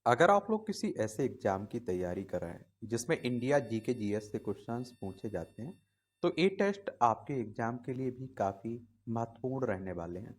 अगर आप लोग किसी ऐसे एग्जाम की तैयारी कर रहे हैं जिसमें इंडिया जीके जीएस से क्वेश्चंस पूछे जाते हैं तो ये टेस्ट आपके एग्जाम के लिए भी काफ़ी महत्वपूर्ण रहने वाले हैं।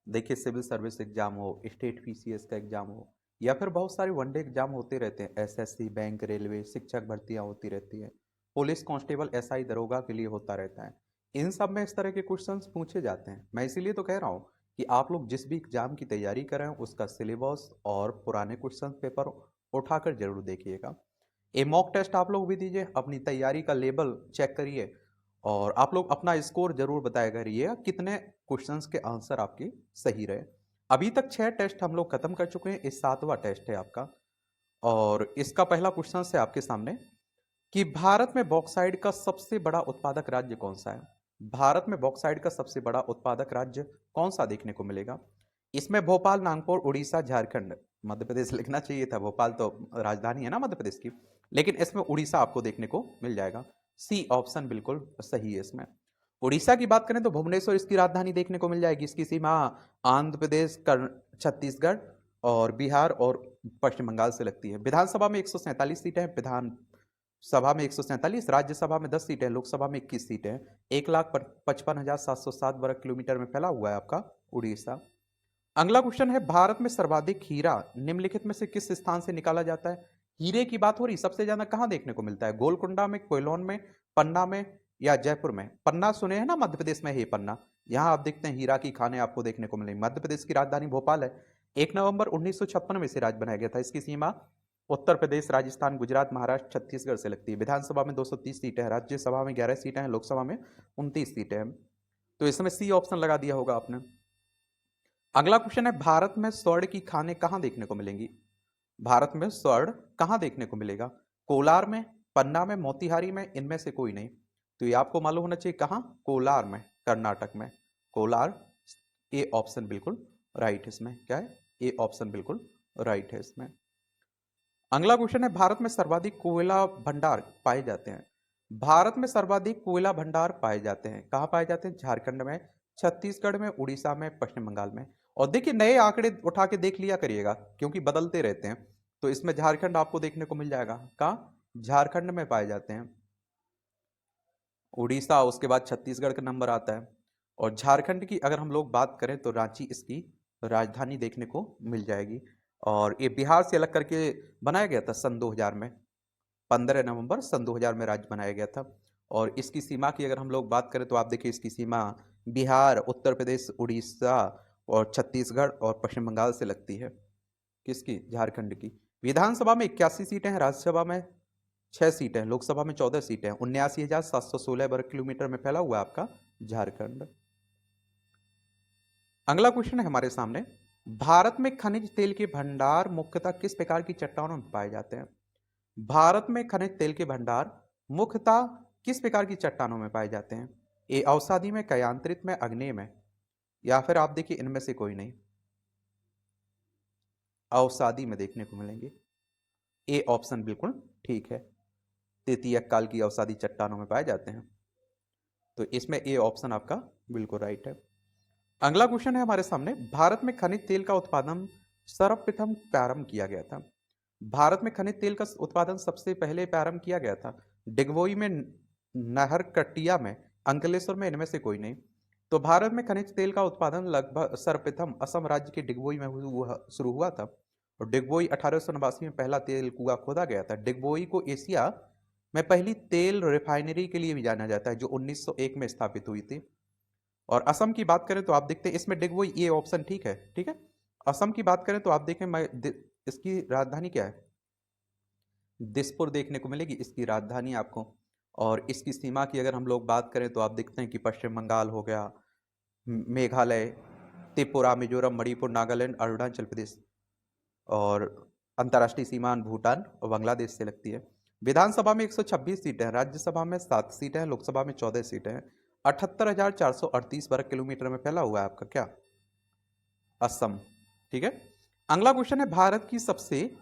देखिए, सिविल सर्विस एग्जाम हो, स्टेट पीसीएस का एग्जाम हो, या फिर बहुत सारे वनडे एग्जाम होते रहते हैं। एसएससी, बैंक, रेलवे, शिक्षक भर्तियां होती रहती हैं। पुलिस कांस्टेबल, एसआई, दरोगा के लिए होता रहता है। इन सब में इस तरह के क्वेश्चंस पूछे जाते हैं। मैं इसीलिए तो कह रहा हूँ कि आप लोग जिस भी एग्जाम की तैयारी कर रहे हैं उसका सिलेबस और पुराने क्वेश्चन पेपर उठाकर जरूर देखिएगा। ये मॉक टेस्ट आप लोग भी दीजिए, अपनी तैयारी का लेवल चेक करिए और आप लोग अपना स्कोर जरूर बताया करिएगा कितने क्वेश्चंस के आंसर आपके सही रहे। अभी तक 6 टेस्ट हम लोग खत्म कर चुके हैं, ये 7वां टेस्ट है आपका। और इसका पहला क्वेश्चन है आपके सामने कि भारत में बॉक्साइट का सबसे बड़ा उत्पादक राज्य कौन सा है। भारत में बॉक्साइट का सबसे बड़ा उत्पादक राज्य कौन सा देखने को मिलेगा। इसमें भोपाल, नागपुर, उड़ीसा, झारखंड, मध्य प्रदेश लिखना चाहिए था, भोपाल तो राजधानी है ना मध्य प्रदेश की, लेकिन इसमें उड़ीसा आपको देखने को मिल जाएगा। सी ऑप्शन बिल्कुल सही है इसमें। उड़ीसा की बात करें तो भुवनेश्वर इसकी राजधानी देखने को मिल जाएगी। इसकी सीमा आंध्र प्रदेश, छत्तीसगढ़ और बिहार और पश्चिम बंगाल से लगती है। विधानसभा में 147 सीटें हैं, विधान सभा में 147, राज्यसभा में 10 सीटें, लोकसभा में 21 सीटें। 1,55,707 वर्ग किलोमीटर में फैला हुआ है आपका उड़ीसा। अगला क्वेश्चन है, भारत में सर्वाधिक हीरा निम्नलिखित में से किस स्थान से निकाला जाता है। हीरे की बात हो रही, सबसे ज्यादा कहां देखने को मिलता है। गोलकुंडा में, कोयलोन में, पन्ना में या जयपुर में। पन्ना सुने हैं ना, मध्य प्रदेश में है पन्ना। यहां आप देखते हैं हीरा की खानें आपको देखने को मिलेंगी। मध्य प्रदेश की राजधानी भोपाल है। 1 नवंबर 1956 में से राज्य बनाया गया था। इसकी सीमा उत्तर प्रदेश, राजस्थान, गुजरात, महाराष्ट्र, छत्तीसगढ़ से लगती है। विधानसभा में 230 सीटें हैं, राज्यसभा में 11 सीटें हैं, लोकसभा में 29 सीटें हैं। तो इसमें सी ऑप्शन लगा दिया होगा आपने। अगला क्वेश्चन है, भारत में स्वर्ण की खानें कहां देखने को मिलेंगी। भारत में स्वर्ण कहां देखने को मिलेगा। कोलार में, पन्ना में, मोतिहारी में, इनमें से कोई नहीं। तो ये आपको मालूम होना चाहिए कहां, कोलार में, कर्नाटक में। कोलार, ए ऑप्शन बिल्कुल राइट। इसमें क्या है, ए ऑप्शन बिल्कुल राइट है इसमें। अगला क्वेश्चन है, भारत में सर्वाधिक कोयला भंडार पाए जाते हैं। भारत में सर्वाधिक कोयला भंडार पाए जाते हैं, कहाँ पाए जाते हैं। झारखंड में, छत्तीसगढ़ में, उड़ीसा में, पश्चिम बंगाल में। और देखिए, नए आंकड़े उठा के देख लिया करिएगा क्योंकि बदलते रहते हैं। तो इसमें झारखंड आपको देखने को मिल जाएगा, कहाँ, झारखंड में पाए जाते हैं। उड़ीसा, उसके बाद छत्तीसगढ़ का नंबर आता है। और झारखंड की अगर हम लोग बात करें तो रांची इसकी राजधानी देखने को मिल जाएगी। और ये बिहार से अलग करके बनाया गया था सन 2000 में। 15 नवंबर सन 2000 में राज्य बनाया गया था। और इसकी सीमा की अगर हम लोग बात करें तो आप देखिए, इसकी सीमा बिहार, उत्तर प्रदेश, उड़ीसा और छत्तीसगढ़ और पश्चिम बंगाल से लगती है। किसकी, झारखंड की। विधानसभा में 81 सीटें हैं, राज्यसभा में 6 सीटें हैं, लोकसभा में 14 सीटें हैं। 79,716 वर्ग किलोमीटर में फैला हुआ है आपका झारखंड। अगला क्वेश्चन है हमारे सामने, भारत में खनिज तेल के भंडार मुख्यतः किस प्रकार की चट्टानों में पाए जाते हैं। भारत में खनिज तेल के भंडार मुख्यतः किस प्रकार की चट्टानों में पाए जाते हैं। ए अवसादी में, कयांतरित में, आग्नेय में, या फिर आप देखिए इनमें से कोई नहीं। अवसादी में देखने को मिलेंगे। ए ऑप्शन बिल्कुल ठीक है। तृतीयक काल की अवसादी चट्टानों में पाए जाते हैं। तो इसमें ए ऑप्शन आपका बिल्कुल राइट है। अगला क्वेश्चन है हमारे सामने, भारत में खनिज तेल का उत्पादन सर्वप्रथम प्रारंभ किया गया था। भारत में खनिज तेल का उत्पादन सबसे पहले प्रारंभ किया गया था डिगबोई में, नहरकटिया में, अंकलेश्वर में, इनमें से कोई नहीं। तो भारत में खनिज तेल का उत्पादन लगभग सर्वप्रथम असम राज्य के डिगबोई में शुरू हुआ था। और डिगबोई 1889 में पहला तेल कुआं खोदा गया था। डिगबोई को एशिया में पहली तेल रिफाइनरी के लिए भी जाना जाता है, जो 1901 में स्थापित हुई थी। और असम की बात करें तो आप देखते हैं इसमें डिगबोई, ये ऑप्शन ठीक है, ठीक है। असम की बात करें तो आप देखें, इसकी राजधानी क्या है, दिसपुर देखने को मिलेगी इसकी राजधानी आपको। और इसकी सीमा की अगर हम लोग बात करें तो आप देखते हैं कि पश्चिम बंगाल हो गया, मेघालय, त्रिपुरा, मिजोरम, मणिपुर, नागालैंड, अरुणाचल प्रदेश और अंतर्राष्ट्रीय सीमा भूटान और बांग्लादेश से लगती है। विधानसभा में 126 सीटें हैं, राज्यसभा में 7 सीटें हैं, लोकसभा में 14 सीटें हैं। 78,438 वर्ग किलोमीटर में फैला हुआ है आपका क्या, असम। ठीक है। अगला क्वेश्चन है, भारत की सबसे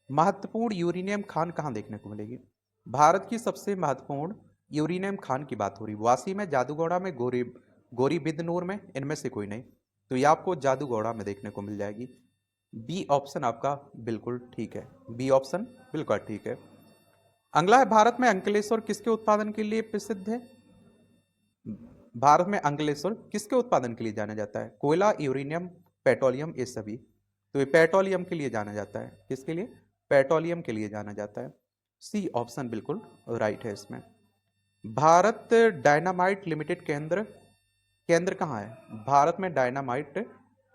महत्वपूर्ण यूरेनियम खान कहां देखने को मिलेगी। भारत की सबसे महत्वपूर्ण यूरेनियम खान की बात हो रही, वासी में, जादूगौड़ा में, गोरी बिदनूर में, इनमें से कोई नहीं। तो ये आपको जादूगौड़ा में देखने को मिल जाएगी। बी ऑप्शन आपका बिल्कुल ठीक है, बी ऑप्शन बिल्कुल ठीक है। अगला है, भारत में अंकलेश्वर किसके उत्पादन के लिए प्रसिद्ध है? भारत में अंकलेश्वर किसके उत्पादन के लिए जाना जाता है? कोयला, यूरेनियम, पेट्रोलियम, ये सभी। तो ये पेट्रोलियम के लिए जाना जाता है। किसके लिए? पेट्रोलियम के लिए जाना जाता है। सी ऑप्शन बिल्कुल राइट है इसमें। भारत डायनामाइट लिमिटेड केंद्र केंद्र कहाँ है? भारत में डायनामाइट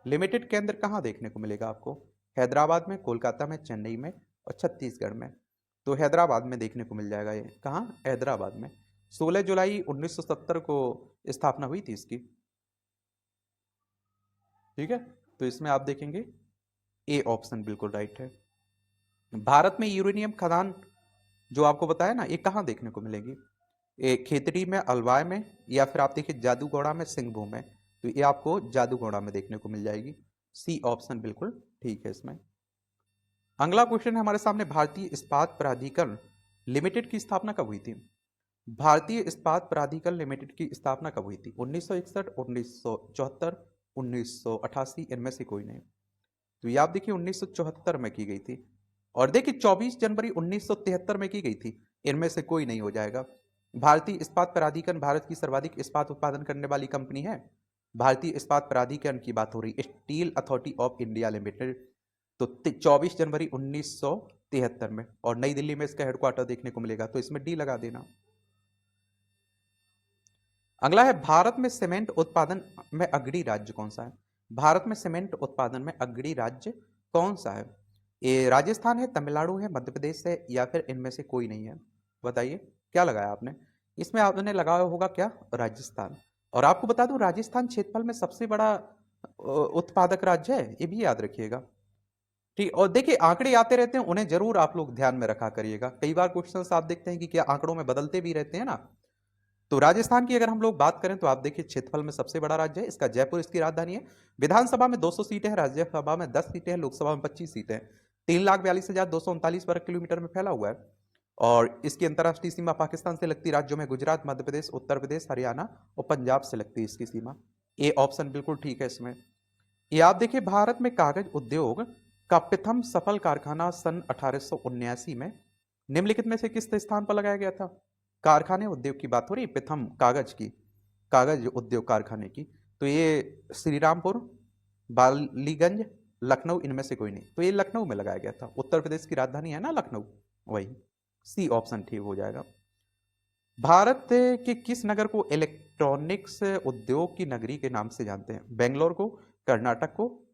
लिमिटेड केंद्र कहाँ देखने को मिलेगा आपको? हैदराबाद में, कोलकाता में, चेन्नई में और छत्तीसगढ़ में। तो हैदराबाद में देखने को मिल जाएगा ये। कहाँ? हैदराबाद में। 16 जुलाई 1970 को स्थापना हुई थी इसकी। ठीक है, तो इसमें आप देखेंगे ए ऑप्शन बिल्कुल राइट है। भारत में यूरेनियम खदान जो आपको बताया ना, ये कहाँ देखने को मिलेगी? ये खेतड़ी में, अलवाय में, या फिर आप देखिए जादूगोड़ा में, सिंहभूम में। तो ये आपको जादूगोड़ा में देखने को मिल जाएगी। सी ऑप्शन बिल्कुल ठीक है इसमें। अगला क्वेश्चन है हमारे सामने, भारतीय इस्पात प्राधिकरण लिमिटेड की स्थापना कब हुई थी? भारतीय इस्पात प्राधिकरण लिमिटेड की स्थापना कब हुई थी? 1961, 1974, 1988, इनमें से कोई नहीं। तो ये आप देखिए 1974 में की गई थी। और देखिए 24 जनवरी 1973 में की गई थी। इनमें से कोई नहीं हो जाएगा। भारतीय इस्पात प्राधिकरण भारत की सर्वाधिक इस्पात उत्पादन करने वाली कंपनी है। भारतीय इस्पात प्राधिकरण की बात हो रही, steel authority of India limited. तो 24 जनवरी 1973 में, और नई दिल्ली में इसका हेडक्वार्टर देखने को मिलेगा। तो इसमें डी लगा देना। अगला है, भारत में सीमेंट उत्पादन में अग्रणी राज्य कौन सा है? भारत में सीमेंट उत्पादन में अग्रणी राज्य कौन सा है? ये राजस्थान है, तमिलनाडु है, मध्य प्रदेश है, या फिर इनमें से कोई नहीं है? बताइए क्या लगाया आपने? इसमें आपने लगाया होगा क्या? राजस्थान। और आपको बता दूं, राजस्थान क्षेत्रफल में सबसे बड़ा उत्पादक राज्य है, ये भी याद रखिएगा। ठीक, और देखिए आंकड़े आते रहते हैं, उन्हें जरूर आप लोग ध्यान में रखा करिएगा। कई बार क्वेश्चंस आप देखते हैं कि क्या आंकड़ों में बदलते भी रहते हैं ना। तो राजस्थान की अगर हम लोग बात करें तो आप देखिए क्षेत्रफल में सबसे बड़ा राज्य है इसका, जयपुर इसकी राजधानी है। विधानसभा में 200 सीटें हैं, राज्यसभा में 10 सीटें हैं, लोकसभा में 25 सीटें हैं। 3,42,239 वर्ग किलोमीटर में फैला हुआ है। और इसकी अंतर्राष्ट्रीय सीमा पाकिस्तान से लगती राज्यों में गुजरात, मध्य प्रदेश, उत्तर प्रदेश, हरियाणा और पंजाब से लगती है इसकी सीमा। ए ऑप्शन बिल्कुल ठीक है इसमें। ये आप देखिए, भारत में कागज उद्योग का प्रथम सफल कारखाना सन 1879 में निम्नलिखित में से किस स्थान पर लगाया गया था? कारखाने उद्योग की बात हो रही, प्रथम कागज उद्योग कारखाने की। तो ये श्रीरामपुर, बालीगंज, लखनऊ, इनमें से कोई नहीं। तो ये लखनऊ में लगाया गया था। उत्तर प्रदेश की राजधानी है ना लखनऊ, वही। सी ऑप्शन ठीक हो जाएगा। भारत के किस नगर को इलेक्ट्रॉनिक्स उद्योग की नगरी के नाम से जानते हैं? बेंगलोर को, कर्नाटक को,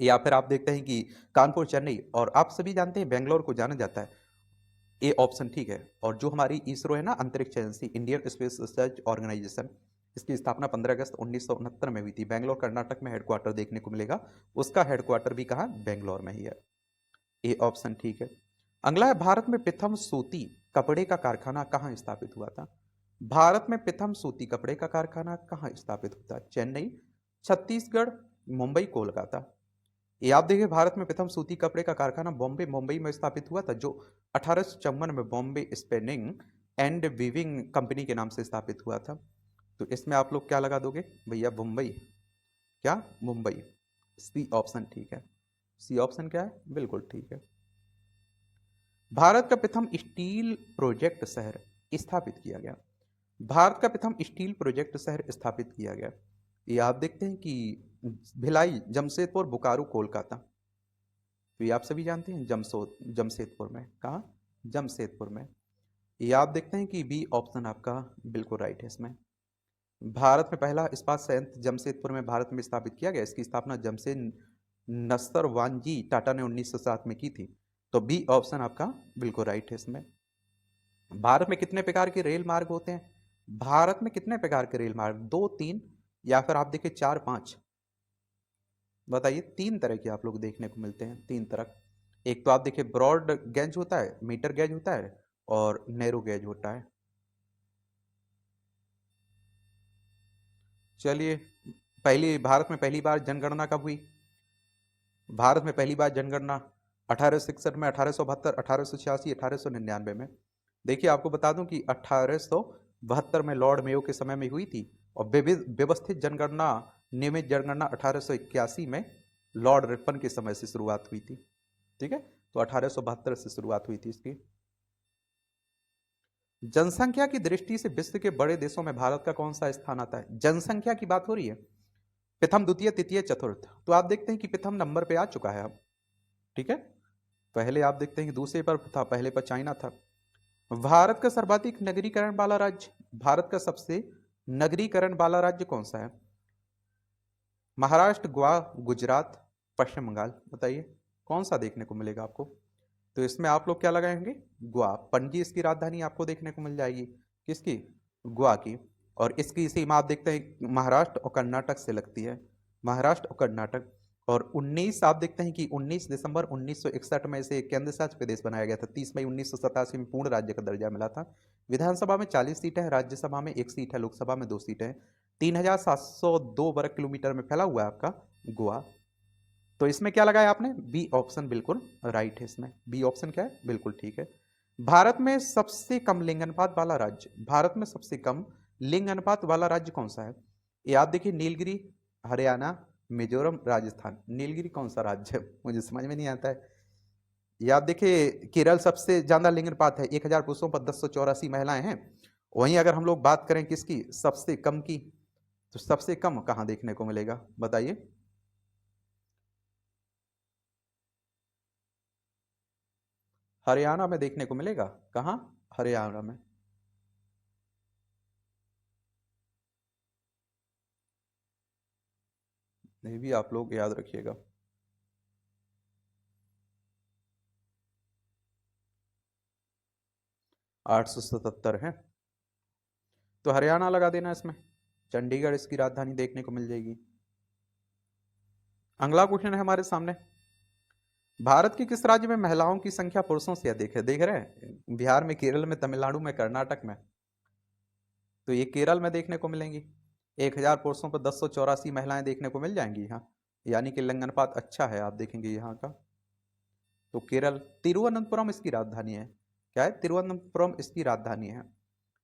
या फिर आप देखते हैं कि कानपुर, चेन्नई। और आप सभी जानते हैं बेंगलोर को जाना जाता है। ए ऑप्शन ठीक है। और जो हमारी इसरो है ना, अंतरिक्ष agency, Indian Space Research Organisation, इसकी स्थापना 15 अगस्त 1969 में हुई थी। बेंगलोर कर्नाटक में हेडक्वार्टर देखने को मिलेगा। उसका हेडक्वार्टर भी कहाँ? बेंगलोर में ही है। ए ऑप्शन ठीक है। अगला है, भारत में प्रथम सूती कपड़े का कारखाना कहाँ स्थापित हुआ था? भारत में प्रथम सूती कपड़े का कारखाना कहाँ स्थापित हुआ था? चेन्नई, छत्तीसगढ़, मुंबई, कोलकाता। ये आप देखिए, भारत में प्रथम सूती कपड़े का कारखाना मुंबई में स्थापित हुआ था, जो 1854 में Bombay spinning and weaving company के नाम से स्थापित हुआ था। तो इसमें आप लोग क्या लगा दोगे भैया? मुंबई। क्या? मुंबई। सी ऑप्शन ठीक है। सी ऑप्शन क्या है? बिल्कुल ठीक है। भारत का प्रथम स्टील प्रोजेक्ट शहर स्थापित किया गया। भारत का प्रथम स्टील प्रोजेक्ट शहर स्थापित किया गया। ये आप देखते हैं कि भिलाई, जमशेदपुर, बोकारो, कोलकाता। तो ये आप सभी जानते हैं जमशेदपुर में। कहाँ? जमशेदपुर में। ये आप देखते हैं कि बी ऑप्शन आपका बिल्कुल राइट है इसमें। भारत में पहला इस्पात संयंत्र जमशेदपुर में भारत में स्थापित किया गया। इसकी स्थापना जमशेद नसरवानजी टाटा ने 1907 में की थी। तो बी ऑप्शन आपका बिल्कुल राइट है इसमें। भारत में कितने प्रकार के रेल मार्ग होते हैं? भारत में कितने प्रकार के रेल मार्ग? 2, 3, या फिर आप देखिए 4, 5? बताइए। 3 तरह के आप लोग देखने को मिलते हैं, 3 तरह। एक तो आप देखिए ब्रॉड गेज होता है, मीटर गेज होता है, और नैरो गेज होता है। चलिए, भारत में पहली बार जनगणना कब हुई? भारत में पहली बार जनगणना 1861 में, 1872, 1886, 1899 में। देखिए आपको बता दूं कि 1872 में लॉर्ड मेयो के समय में हुई थी। और व्यवस्थित जनगणना, नियमित जनगणना 1881 में लॉर्ड रिपन के समय से शुरुआत हुई थी। ठीक है, तो 1872 से शुरुआत हुई थी इसकी। जनसंख्या की दृष्टि से विश्व के बड़े देशों में भारत का कौन सा स्थान आता है? जनसंख्या की बात हो रही है, प्रथम, द्वितीय, तृतीय, चतुर्थ। तो आप देखते हैं कि प्रथम नंबर पे आ चुका है अब। ठीक है, पहले आप देखते हैं कि दूसरे पर था, पहले पर चाइना था। भारत का सर्वाधिक नगरीकरण वाला राज्य, भारत का सबसे नगरीकरण वाला राज्य कौन सा है? महाराष्ट्र, गोवा, गुजरात, पश्चिम बंगाल। बताइए कौन सा देखने को मिलेगा आपको? तो इसमें आप लोग क्या लगाएंगे? गोवा। पणजी इसकी राजधानी आपको देखने को मिल जाएगी, किसकी? गोवा की। और इसकी सीमा आप देखते हैं महाराष्ट्र और कर्नाटक से लगती है, महाराष्ट्र और कर्नाटक। और 19 आप देखते हैं कि 19 दिसंबर 1961 में इसे केंद्र शासित प्रदेश बनाया गया था। 30 मई 1987 में पूर्ण राज्य का दर्जा मिला था। विधानसभा में 40 सीटें हैं, राज्यसभा में 1 सीट है, लोकसभा में 2 सीटें हैं। 3702 वर्ग किलोमीटर में फैला हुआ है आपका गोवा। तो इसमें क्या लगाया आपने? बी ऑप्शन बिल्कुल राइट है। इसमें बी ऑप्शन क्या है? बिल्कुल ठीक है। भारत में सबसे कम लिंग अनुपात वाला राज्य, भारत में सबसे कम लिंग अनुपात वाला राज्य कौन सा है? ये आप देखिए, नीलगिरी, हरियाणा, मिजोरम, राजस्थान। नीलगिरी कौन सा राज्य है? मुझे समझ में नहीं आता है। ये आप देखिए, केरल सबसे ज्यादा लिंग अनुपात है, 1000 पुरुषों पर 1084 महिलाएं हैं। वहीं अगर हम लोग बात करें किसकी, सबसे कम की, तो सबसे कम कहां देखने को मिलेगा? बताइए। हरियाणा में देखने को मिलेगा। कहां? हरियाणा में। ये भी आप लोग याद रखिएगा। 877 है, तो हरियाणा लगा देना इसमें। चंडीगढ़ इसकी राजधानी देखने को मिल जाएगी। अगला क्वेश्चन है हमारे सामने, भारत के किस राज्य में महिलाओं की संख्या पुरुषों से अधिक है? देख रहे हैं, बिहार में, केरल में, तमिलनाडु में, कर्नाटक में। तो ये केरल में देखने को मिलेंगी। 1000 पुरुषों पर 1084 महिलाएं देखने को मिल जाएंगी यहाँ, यानी कि लिंग अनुपात अच्छा है, आप देखेंगे यहाँ का। तो केरल, तिरुवनंतपुरम इसकी राजधानी है। क्या है? तिरुवनंतपुरम इसकी राजधानी है।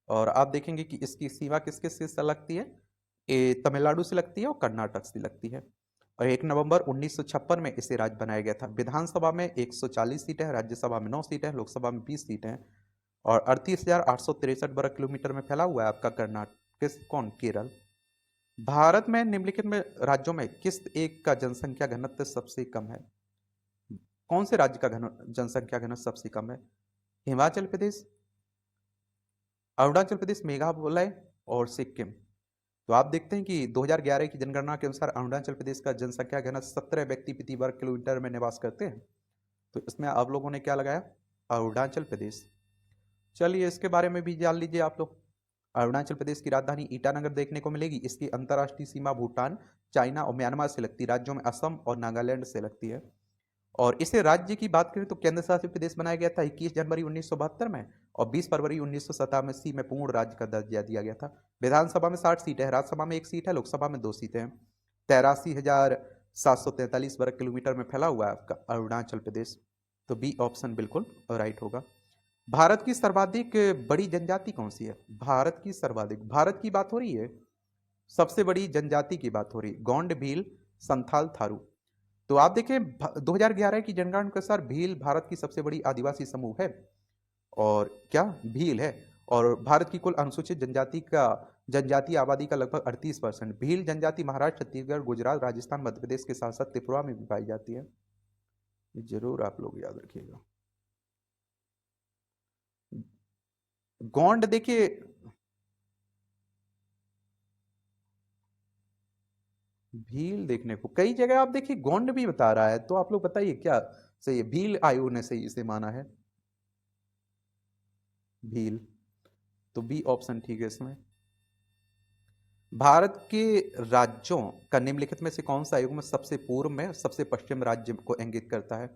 और आप देखेंगे कि इसकी सीमा किस किस से लगती है? ये तमिलनाडु से लगती है और कर्नाटक से लगती है। और 1 नवंबर 1956 में इसे राज्य बनाया गया था। विधानसभा में 140 सीटें हैं, राज्यसभा में 9 सीटें हैं, लोकसभा में 20 सीटें हैं। और 38,863 वर्ग किलोमीटर में फैला हुआ है आपका कर्नाटक, किस, कौन? केरल। भारत में निम्नलिखित में राज्यों में किस एक का जनसंख्या घनत्व सबसे कम है? कौन से राज्य का जनसंख्या घनत्व सबसे कम है? हिमाचल प्रदेश, अरुणाचल प्रदेश, मेघालय और सिक्किम। तो आप देखते हैं कि 2011 की जनगणना के अनुसार अरुणाचल प्रदेश का जनसंख्या घनत्व 17 व्यक्ति प्रति वर्ग किलोमीटर में निवास करते हैं। तो इसमें आप लोगों ने क्या लगाया? अरुणाचल प्रदेश। चलिए इसके बारे में भी जान लीजिए आप लोग। अरुणाचल प्रदेश की राजधानी ईटानगर देखने को मिलेगी। इसकी अंतर्राष्ट्रीय सीमा भूटान, चाइना और म्यांमार से लगती है। राज्यों में असम और नागालैंड से लगती है। और इसे राज्य की बात करें तो केंद्र शासित प्रदेश बनाया गया था 21 जनवरी 1972 में, और 20 फरवरी 1987 में पूर्ण राज्य का दर्जा दिया गया था। विधानसभा में 60 सीटें हैं, राज्यसभा में 1 सीट है, लोकसभा में 2 सीटें हैं। 83,743 वर्ग किलोमीटर में फैला हुआ है आपका अरुणाचल प्रदेश। तो बी ऑप्शन बिल्कुल राइट होगा। भारत की सर्वाधिक बड़ी जनजाति कौन सी है? भारत की सर्वाधिक, भारत की बात हो रही है, सबसे बड़ी जनजाति की बात हो रही है, गोंड, भील, संथाल, थारू। तो आप देखें 2011 की जनगणना के अनुसार भील भारत की सबसे बड़ी आदिवासी समूह है। और क्या? भील है। और भारत की कुल अनुसूचित जनजातीय आबादी का लगभग 38%। भील जनजाति महाराष्ट्र, छत्तीसगढ़, गुजरात, राजस्थान, मध्य प्रदेश के साथ साथ त्रिपुरा में भी पाई जाती है। जरूर आप लोग याद रखिएगा। गोंड देखिए, भील देखने को कई जगह आप देखिए गोंड भी बता रहा है, तो आप लोग बताइए क्या सही है? भील आयोग ने सही इसे माना है, भील। तो बी ऑप्शन ठीक है इसमें। भारत के राज्यों का निम्नलिखित में से कौन सा आयोग में सबसे पूर्व में सबसे पश्चिम राज्य को इंगित करता है?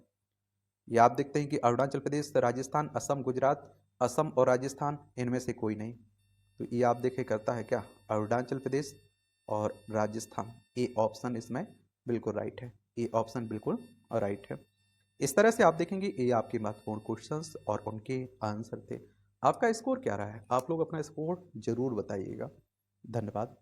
ये आप देखते हैं कि अरुणाचल प्रदेश, राजस्थान, असम, गुजरात, असम और राजस्थान, इनमें से कोई नहीं। तो ये आप देखे करता है क्या? अरुणाचल प्रदेश और राजस्थान। ए ऑप्शन इसमें बिल्कुल राइट है, ए ऑप्शन बिल्कुल राइट है। इस तरह से आप देखेंगे ये आपके महत्वपूर्ण क्वेश्चंस और उनके आंसर थे। आपका स्कोर क्या रहा है? आप लोग अपना स्कोर जरूर बताइएगा। धन्यवाद।